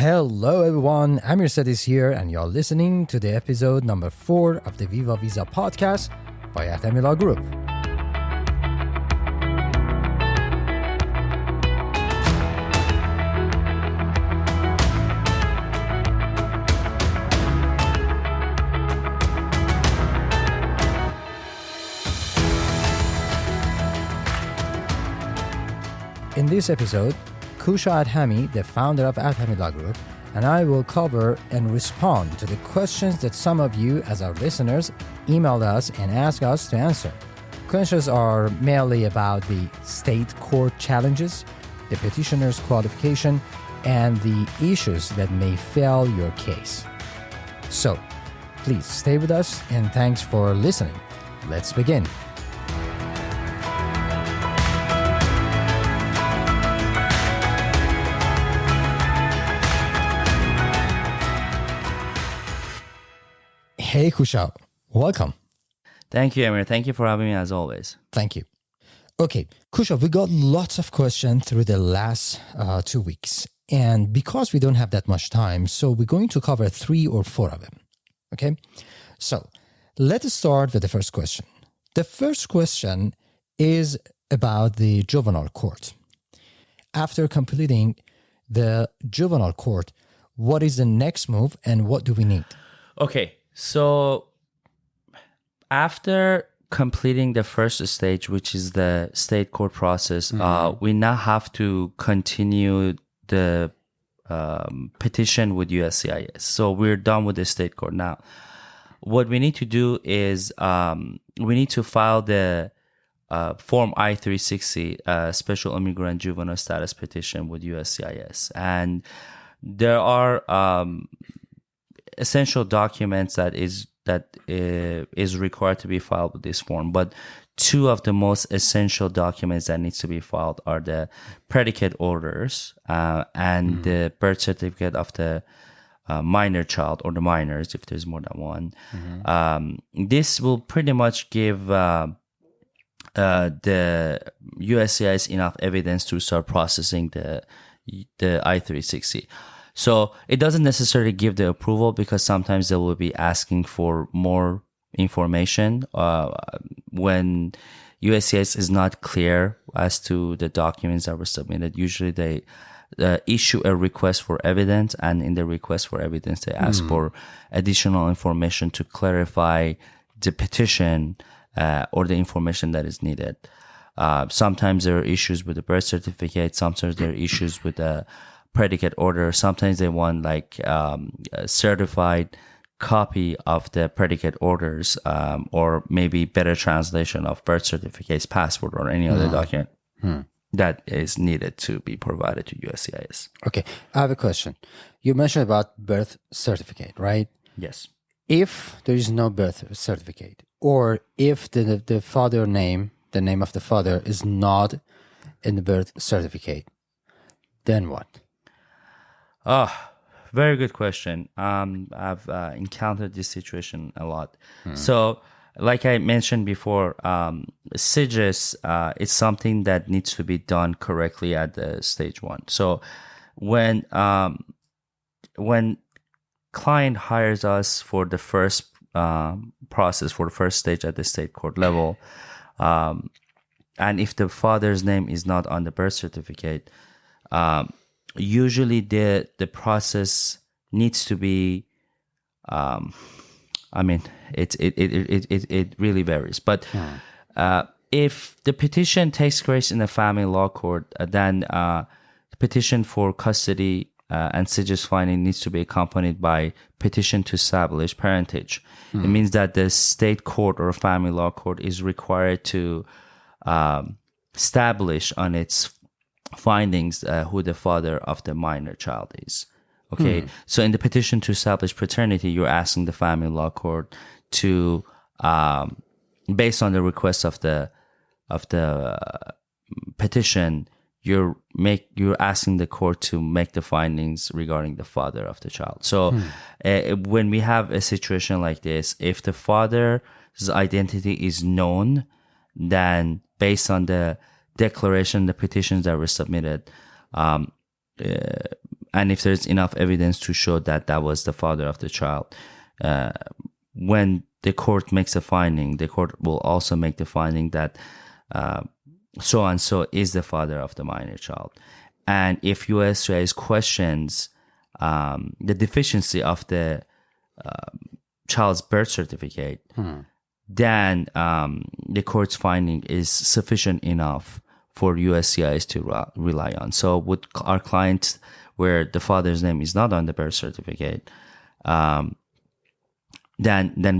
Hello everyone, Amir Sadis here and you're listening to the episode number 4 of the Viva Visa podcast by Athami Law Group. In this episode, Kusha Adhami, the founder of Athami Law Group, and I will cover and respond to the questions that some of you as our listeners emailed us and asked us to answer. Questions are mainly about the state court challenges, the petitioner's qualification, and the issues that may fail your case. So, please stay with us and thanks for listening. Let's begin. Hey Kusha, welcome. Thank you, Amir. Thank you for having me as always. Thank you. Okay, Kusha, we got lots of questions through the last 2 weeks. And because we don't have that much time, so we're going to cover 3 or 4 of them. Okay, so let's start with the first question. The first question is about the juvenile court. After completing the juvenile court, what is the next move and what do we need? Okay, so after completing the first stage, which is the state court process, we now have to continue the petition with USCIS. So we're done with the state court now. What we need to do is we need to file the Form I-360, Special Immigrant Juvenile Status petition with USCIS. And there are essential documents that is required to be filed with this form, but 2 of the most essential documents that needs to be filed are the predicate orders and the birth certificate of the minor child or the minors, if there's more than one. This will pretty much give the USCIS enough evidence to start processing the I-360. So it doesn't necessarily give the approval because sometimes they will be asking for more information when USCIS is not clear as to the documents that were submitted. Usually they issue a request for evidence, and in the request for evidence they ask for additional information to clarify the petition or the information that is needed. Sometimes there are issues with the birth certificate. Sometimes there are issues with the predicate order. Sometimes they want like a certified copy of the predicate orders or maybe better translation of birth certificates, passport, or any other document that is needed to be provided to USCIS. Okay, I have a question. You mentioned about birth certificate, right? Yes. If there is no birth certificate, or if the father name, the name of the father is not in the birth certificate, then what? Very good question. I've encountered this situation a lot. So, like I mentioned before, SIJS is something that needs to be done correctly at the stage 1. So, when client hires us for the first process, for the first stage at the state court level, and if the father's name is not on the birth certificate, usually the process needs to be it really varies, but if the petition takes place in a family law court, then the petition for custody and SIJS finding needs to be accompanied by petition to establish parentage. It means that the state court or family law court is required to establish on its findings who the father of the minor child is. Okay, so in the petition to establish paternity, you're asking the family law court to, based on the request of the petition, you're asking the court to make the findings regarding the father of the child. So when we have a situation like this, if the father's identity is known, then based on the declaration, the petitions that were submitted, and if there's enough evidence to show that that was the father of the child, when the court makes a finding, the court will also make the finding that so and so is the father of the minor child. And if USCIS questions the deficiency of the child's birth certificate, then the court's finding is sufficient enough for USCIS to rely on. So with our clients where the father's name is not on the birth certificate, then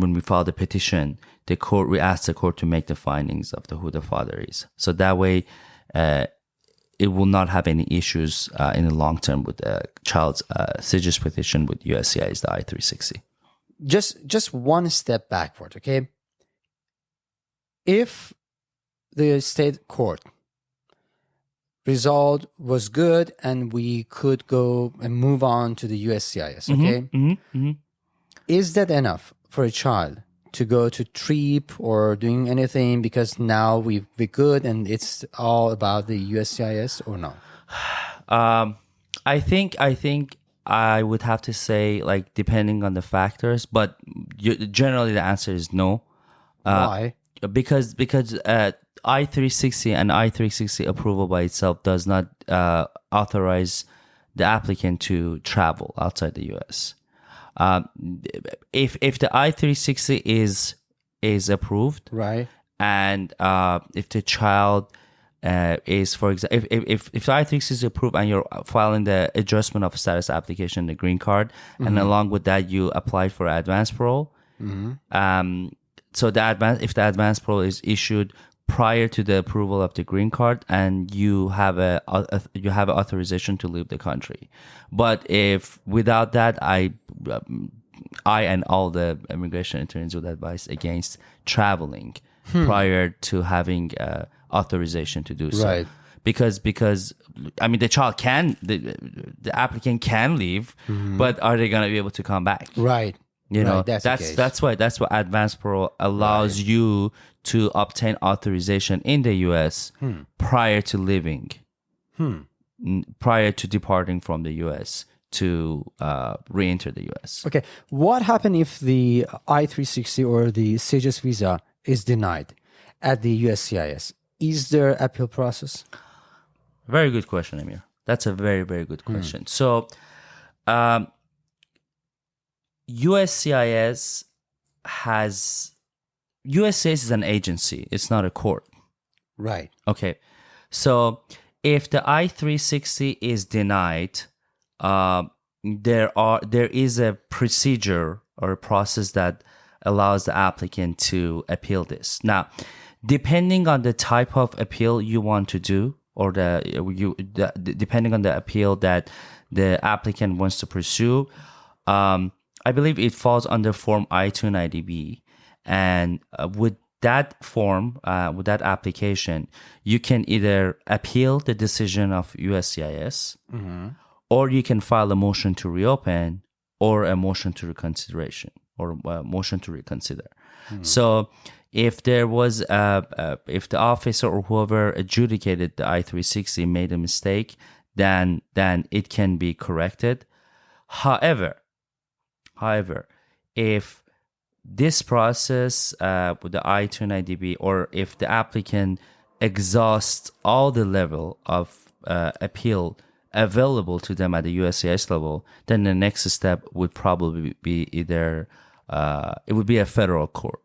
when we file the petition, we ask the court to make the findings of who the father is. So that way, it will not have any issues in the long term with the child's SIJS petition with USCIS, the I-360. Just one step backward, okay? If the state court result was good and we could go and move on to the USCIS, okay? Is that enough for a child to go to trip or doing anything because now we're good and it's all about the USCIS or no? I think I would have to say, like, depending on the factors, but generally the answer is no. Why? Because I-360 and I-360 approval by itself does not authorize the applicant to travel outside the U.S. If the I-360 is approved, right, and if the child is, for example, if the I-360 is approved and you're filing the adjustment of status application, the green card, and along with that you apply for advanced parole, so if the advanced parole is issued prior to the approval of the green card, and you have an authorization to leave the country. But if without that, I and all the immigration attorneys would advise against traveling prior to having authorization to do so. Right. Because I mean, the applicant can leave, but are they going to be able to come back? Right. You know, that's that's what advanced parole allows you to obtain authorization in the U.S. Prior to leaving, prior to departing from the U.S. to re-enter the U.S. Okay. What happens if the I-360 or the SIJS visa is denied at the USCIS? Is there appeal process? Very good question, Amir. That's a very, very good question. So, USCIS is an agency. It's not a court. Right. Okay. So if the I-360 is denied, there is a procedure or a process that allows the applicant to appeal this. Now, depending on the type of appeal you want to do, or depending on the appeal that the applicant wants to pursue, I believe it falls under Form I-290B. And with that form, with that application, you can either appeal the decision of USCIS, or you can file a motion to reopen, or a motion to reconsideration, or a motion to reconsider. So if there was, if the officer or whoever adjudicated the I-360 made a mistake, then it can be corrected. However, if this process with the I-290B, or if the applicant exhausts all the level of appeal available to them at the USCIS level, then the next step would probably be either it would be a federal court,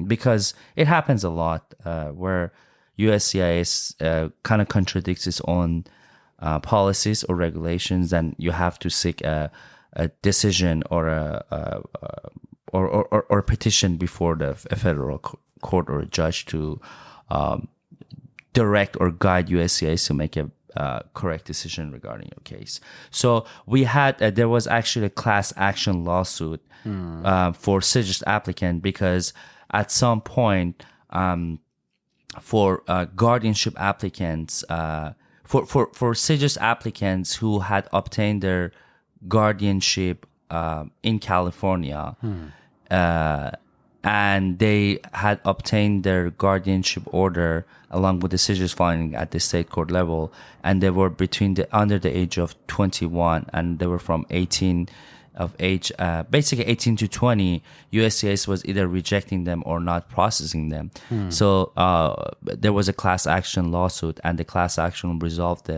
because it happens a lot where USCIS kind of contradicts its own policies or regulations, and you have to seek a decision or a petition before a federal court or a judge to direct or guide USCIS to make a correct decision regarding your case. So we had there was actually a class action lawsuit for SIJS applicant, because at some point for guardianship applicants, for SIJS applicants who had obtained their guardianship in California, and they had obtained their guardianship order along with the SIJS filing at the state court level, and they were under the age of 21, and they were from 18 of age, basically 18 to 20. USCIS was either rejecting them or not processing them. So there was a class action lawsuit, and the class action resolved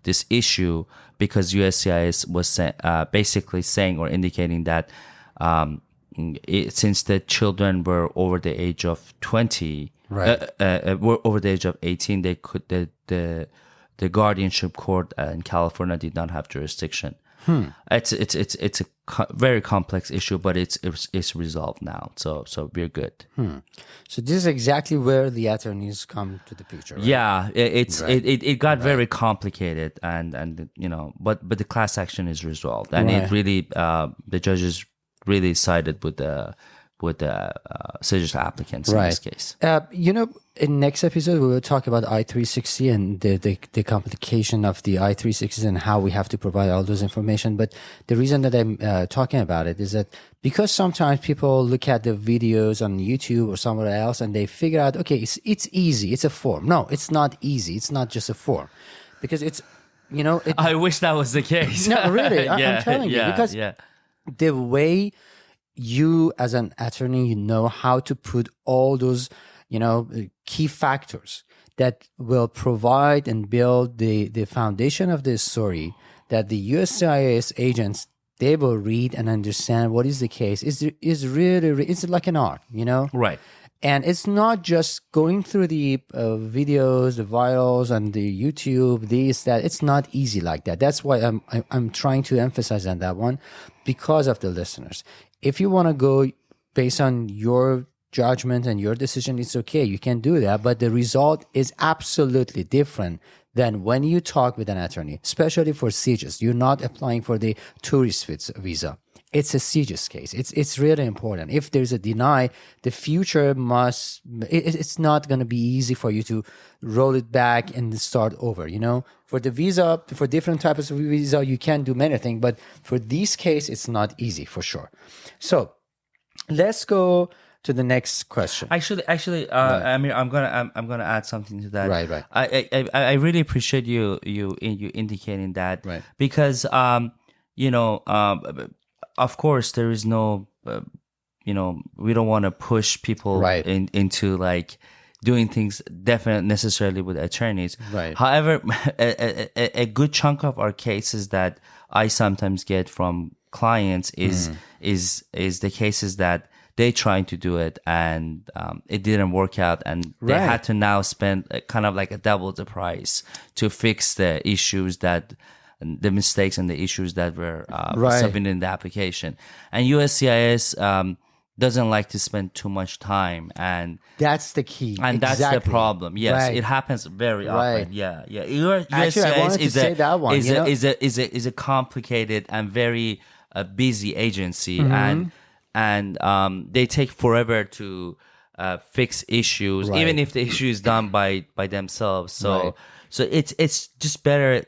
this issue because USCIS was basically saying or indicating that since the children were over the age of 20, were over the age of 18, they could the guardianship court in California did not have jurisdiction. It's a very complex issue, but it's resolved now, so we're good. So this is exactly where the attorneys come to the picture, right? Yeah, it got very complicated, and but the class action is resolved, and it really the judges really sided with the SIJS applicants in this case. In next episode, we will talk about I-360 and the complication of the I-360 and how we have to provide all those information. But the reason that I'm talking about it is that because sometimes people look at the videos on YouTube or somewhere else and they figure out, okay, it's easy. It's a form. No, it's not easy. It's not just a form, because it's, I wish that was the case. No, really. I'm telling you, because the way you as an attorney, you know how to put all those, key factors that will provide and build the foundation of this story that the USCIS agents, they will read and understand what is the case. Is really, it's like an art, Right. And it's not just going through the videos, the virals, and the YouTube, that. It's not easy like that. That's why I'm trying to emphasize on that one, because of the listeners. If you want to go based on your judgment and your decision, it's okay. You can do that. But the result is absolutely different than when you talk with an attorney, especially for SIJS. You're not applying for the tourist visa. It's a SIJS case. It's really important. If there's a deny, the future it's not going to be easy for you to roll it back and start over, For the visa, for different types of visa, you can do many things, but for this case, it's not easy for sure. So let's go to the next question. Actually, Amir, I'm gonna add something to that. Right. I really appreciate you indicating that, right? Because of course there is no we don't want to push people into like doing things definitely necessarily with attorneys. Right. However, a good chunk of our cases that I sometimes get from clients is the cases that they trying to do it and it didn't work out, and they had to now spend kind of like a double the price to fix the issues the mistakes and the issues that were submitted in the application. And USCIS doesn't like to spend too much time, and that's the key. And that's the problem. Yes, it happens very often. Yeah. Actually, I wanted to say that one is a complicated and very busy agency, and they take forever to fix issues, even if the issue is done by themselves. So it's just better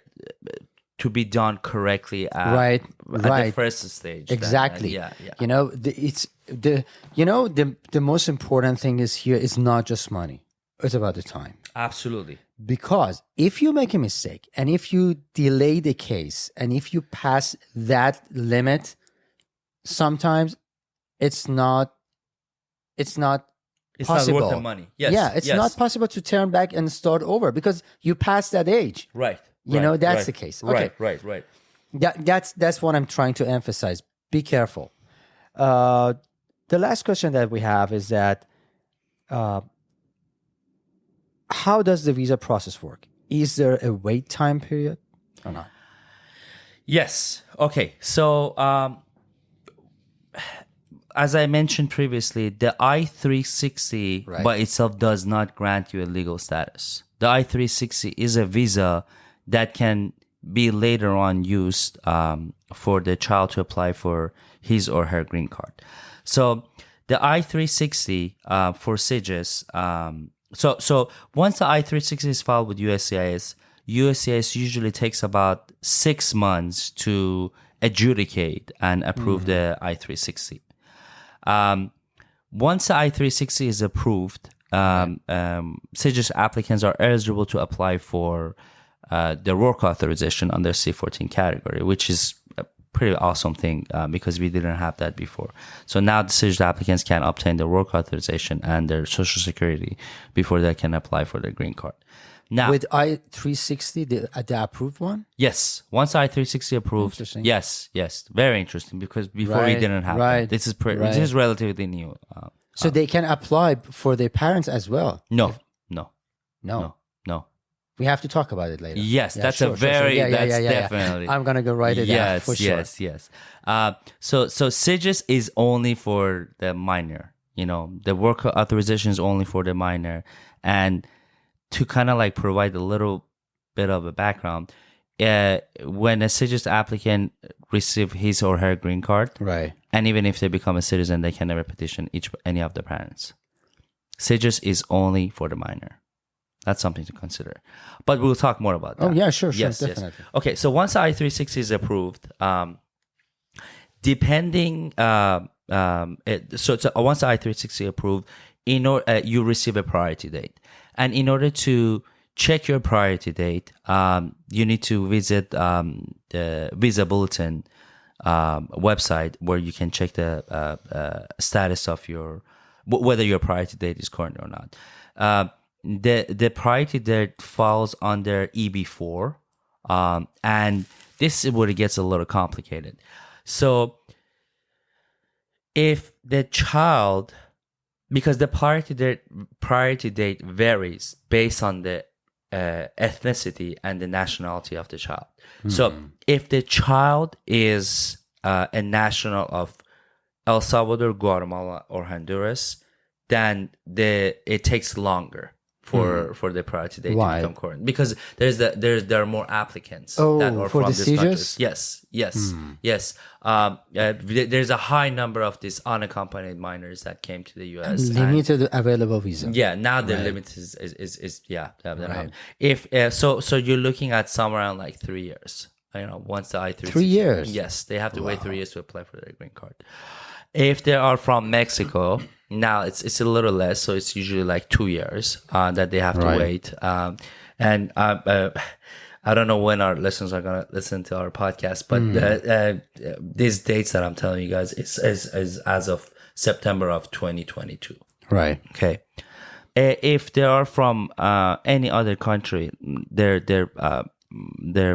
to be done correctly at the first stage. Exactly. It's the most important thing is here is not just money. It's about the time. Absolutely. Because if you make a mistake and if you delay the case and if you pass that limit, sometimes it's not possible. Not worth the money. Yes. It's not possible to turn back and start over because you passed that age. Right. That's the case. Okay. Right. That's what I'm trying to emphasize. Be careful. The last question that we have is that how does the visa process work? Is there a wait time period or not? Yes. Okay. So as I mentioned previously, the I-360 by itself does not grant you a legal status. The I-360 is a visa that can be later on used for the child to apply for his or her green card. So the I-360 for SIJS, so once the I-360 is filed with USCIS usually takes about 6 months to adjudicate and approve the I-360. once the I-360 is approved, SIJS applicants are eligible to apply for their work authorization under C14 category, which is a pretty awesome thing because we didn't have that before. So now the SIJS applicants can obtain their work authorization and their social security before they can apply for their green card. Now, with I-360, the approved one? Yes. Once I-360 approved, yes, very interesting because before we didn't have that. This is relatively new. So they can apply for their parents as well? No. We have to talk about it later. Yes, that's definitely. I'm going to go write it down for sure. Yes. So SIJS is only for the minor. The work authorization is only for the minor. And to kind of like provide a little bit of a background, when a SIJS applicant receive his or her green card, right, and even if they become a citizen, they can never petition any of the parents. SIJS is only for the minor. That's something to consider. But we'll talk more about that. Oh, yeah, sure, definitely. Yes. Okay, so once I-360 is approved, depending, once I-360 approved, you receive a priority date. And in order to check your priority date, you need to visit the Visa Bulletin website where you can check the status of whether your priority date is current or not. The priority date falls under EB4, and this is where it gets a little complicated. So if the child, because the priority date varies based on the ethnicity and the nationality of the child. So if the child is a national of El Salvador, Guatemala, or Honduras, then it takes longer for the priority date to become current, because there are more applicants that are from these countries. Yes. There's a high number of these unaccompanied minors that came to the U.S. Limited available visa. Yeah, now the limit is if so you're looking at somewhere around like 3 years. Once the I-360. 3 years. Yes, they have to wait 3 years to apply for their green card. If they are from Mexico, now it's a little less, so it's usually like 2 years that they have to wait. And I don't know when our listeners are gonna listen to our podcast, but these dates that I'm telling you guys is as of September of 2022. Right. Okay. If they are from any other country, their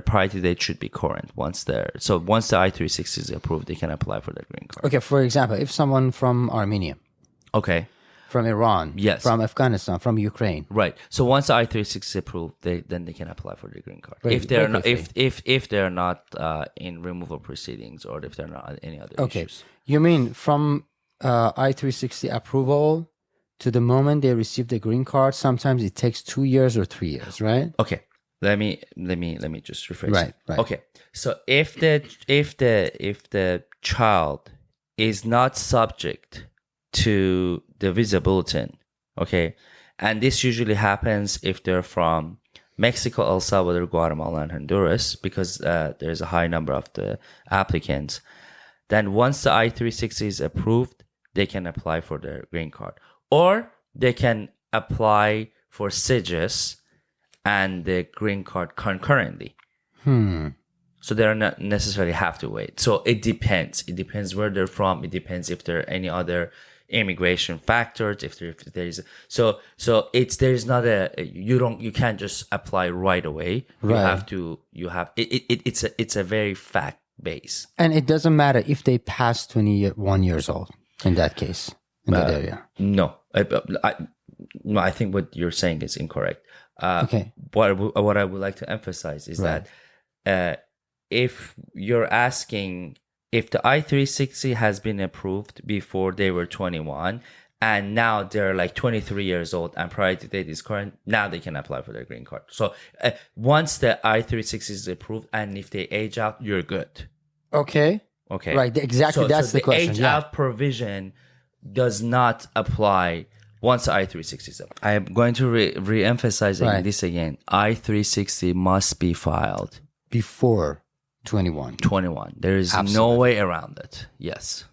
priority date should be current once the I-360 is approved, they can apply for their green card. Okay, for example, if someone from Armenia, from Iran, from Afghanistan, from Ukraine, right. So once the I-360 is approved, then they can apply for their green card. If they're not, if they're not in removal proceedings, or if they're not any other issues. You mean from I-360 approval to the moment they receive the green card? Sometimes it takes 2 years or 3 years, right? Okay. Let me just rephrase. Right. Okay. So if the child is not subject to the Visa Bulletin, okay, and this usually happens if they're from Mexico, El Salvador, Guatemala, and Honduras, because there's a high number of the applicants, then once the I-360 is approved, they can apply for their green card, or they can apply for SIJS and the green card concurrently. So they don't not necessarily have to wait. So it depends. It depends where they're from. It depends if there are any other immigration factors. If there is, so there's not you can't just apply right away. It's a very fact base. And it doesn't matter if they pass 21 years old in that case, in that area. No, I think what you're saying is incorrect. Okay. What I would like to emphasize is that if you're asking if the I-360 has been approved before they were 21, and now they're like 23 years old and priority date is current, now they can apply for their green card. So once the I-360 is approved, and if they age out, you're good. Okay. Right. Exactly. That's the question. The age out provision does not apply once I-360 is up. I am going to re-emphasize this again. I-360 must be filed before 21. 21. There is no way around it. Yes.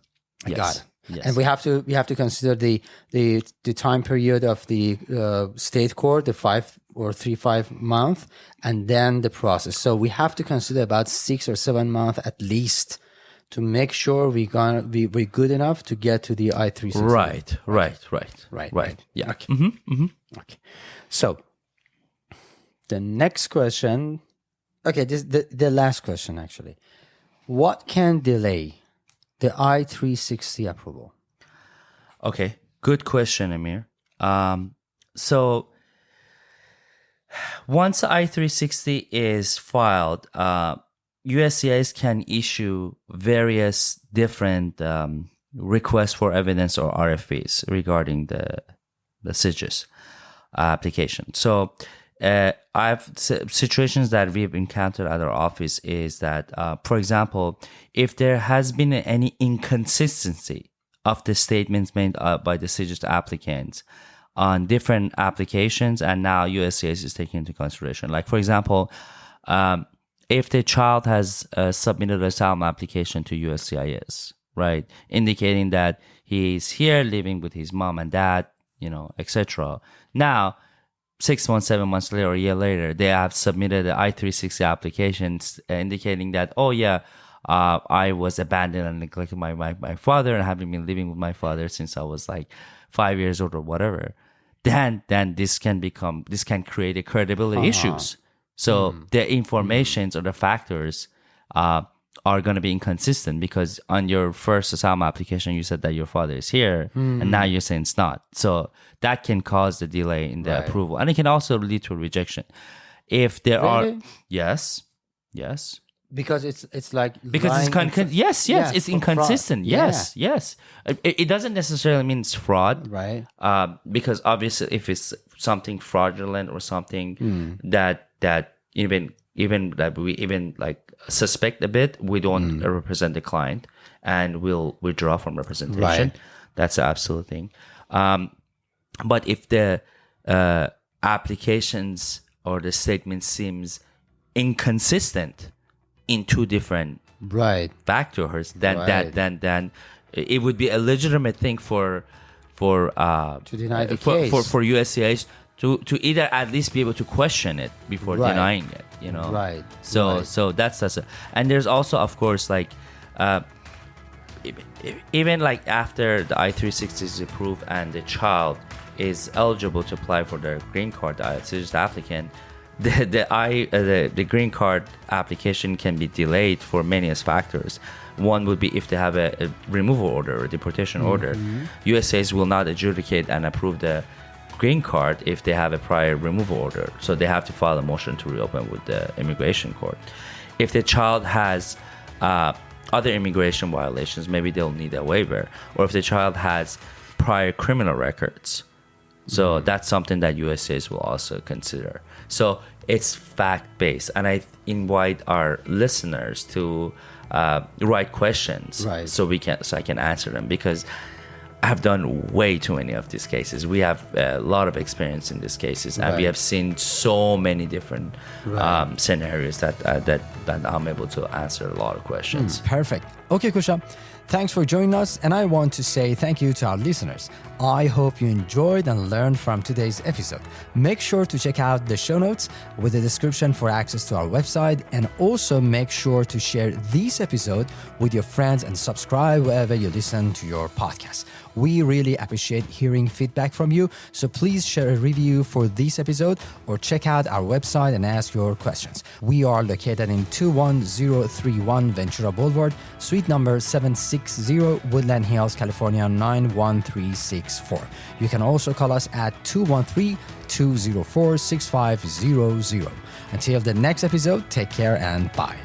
Got it. Yes. And we have to consider the time period of the state court, the 5 or 3-5 month, and then the process. So we have to consider about 6 or 7 months at least to make sure we're good enough to get to the I-360. Right. Yeah. Okay. Okay. So the next question. Okay, this the last question actually. What can delay the I-360 approval? Okay, good question, Amir. So once I-360 is filed, USCIS can issue various different requests for evidence or RFPs regarding the SIJS application. So situations that we've encountered at our office is that, for example, if there has been any inconsistency of the statements made by the SIJS applicants on different applications, and now USCIS is taking into consideration. Like, for example, if the child has submitted an asylum application to USCIS, right, indicating that he's here living with his mom and dad, etc. Now, 6 months, 7 months later, or a year later, they have submitted the I-360 applications indicating that, I was abandoned and neglected by my father and having been living with my father since I was like 5 years old or whatever. Then this can create a credibility issues. So the informations or the factors are going to be inconsistent, because on your first asylum application, you said that your father is here, and now you're saying it's not. So that can cause the delay in the approval. And it can also lead to rejection. If there are... Yes. Because it's like... Because it's it's inconsistent. Yes. It doesn't necessarily mean it's fraud. Right. Because obviously if it's something fraudulent or something that even that we even like suspect a bit, we don't represent the client and we'll withdraw from representation. Right. That's the absolute thing. But if the applications or the statement seems inconsistent in two different factors, then it would be a legitimate thing for to deny the case. for USCIS to either at least be able to question it before denying it, Right. So that's and there's also, of course, like even like after the I-360 is approved and the child is eligible to apply for their green card, the SIJS applicant, the green card application can be delayed for many factors. One would be if they have a removal order or deportation order. USCIS will not adjudicate and approve the green card if they have a prior removal order. So they have to file a motion to reopen with the immigration court. If the child has other immigration violations, maybe they'll need a waiver. Or if the child has prior criminal records. So that's something that USCIS will also consider. So it's fact-based. And I invite our listeners to write questions so I can answer them, because I've done way too many of these cases. We have a lot of experience in these cases, and we have seen so many different scenarios that I'm able to answer a lot of questions. Perfect. Okay, Kusha, thanks for joining us, and I want to say thank you to our listeners. I hope you enjoyed and learned from today's episode. Make sure to check out the show notes with the description for access to our website, and also make sure to share this episode with your friends and subscribe wherever you listen to your podcast. We really appreciate hearing feedback from you, so please share a review for this episode or check out our website and ask your questions. We are located in 21031 Ventura Boulevard, suite number 760, Woodland Hills, California 91364. You can also call us at 213-204-6500. Until the next episode, take care and bye.